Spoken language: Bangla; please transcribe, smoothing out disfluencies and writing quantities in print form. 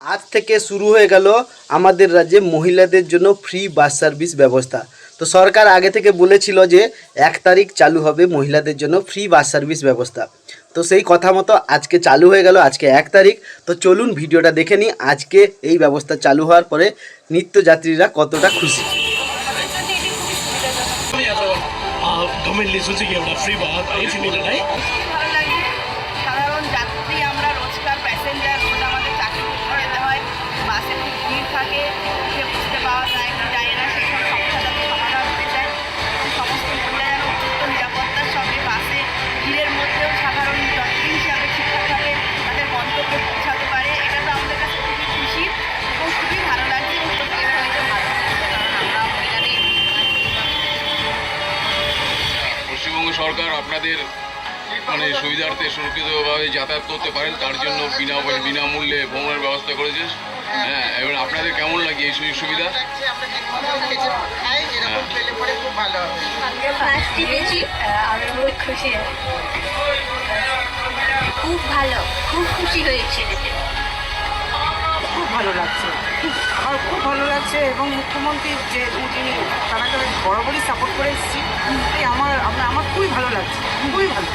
আজ থেকে শুরু হয়ে গেল আমাদের রাজ্যে মহিলাদের জন্য ফ্রি বাস সার্ভিস ব্যবস্থা। তো সরকার আগে থেকে বলেছিল যে 1 তারিখ চালু হবে মহিলাদের জন্য ফ্রি বাস সার্ভিস ব্যবস্থা। তো সেই কথা মতো আজকে চালু হয়ে গেল, আজকে 1 তারিখ। তো চলুন ভিডিওটা দেখে নিই আজকে এই ব্যবস্থা চালু হওয়ার পরে নিত্যযাত্রীরা কতটা খুশি। गभर्मेन्टले जुन चाहिँ एउटा फ्री भयो है ভালো লাগে। সাধারণ যাত্রী আমরা রোজকার প্যাসেঞ্জার, রোজ আমাদের চাকরি করতে যেতে হয়, বাসে খুব ভিড় থাকে, উঠে বুঝতে পাওয়া যায় না, সেই সব সমস্যা যাতে সমাধান হয়ে যায় এবং সমস্ত মহিলা যেন অত্যন্ত নিরাপত্তার সঙ্গে বাসে ভিড়ের মধ্যেও সাধারণ যাত্রী হিসাবে ঠিকঠাকভাবে তাদের গন্তব্যে পৌঁছাতে পারে, এটা তো আমাদের কাছে খুবই খুশি এবং খুবই ভালো লাগছে। আমরা মহিলাদের পশ্চিমবঙ্গ সরকার আপনাদের মানে সুবিধার্থে সুরক্ষিতভাবে যাতায়াত করতে পারেন তার জন্য বিনামূল্যে ভ্রমণের ব্যবস্থা করেছে। হ্যাঁ, এবার আপনাদের কেমন লাগে এই সুযোগ সুবিধা? আমি বহুত খুশি, খুব ভালো, খুব খুশি হয়েছে। খুব ভালো লাগছে, আমার খুব ভালো লাগছে এবং মুখ্যমন্ত্রী যে যিনি তাকে বরাবরই সাপোর্ট করে এসেছি, আমার খুবই ভালো লাগছে, খুবই ভালো।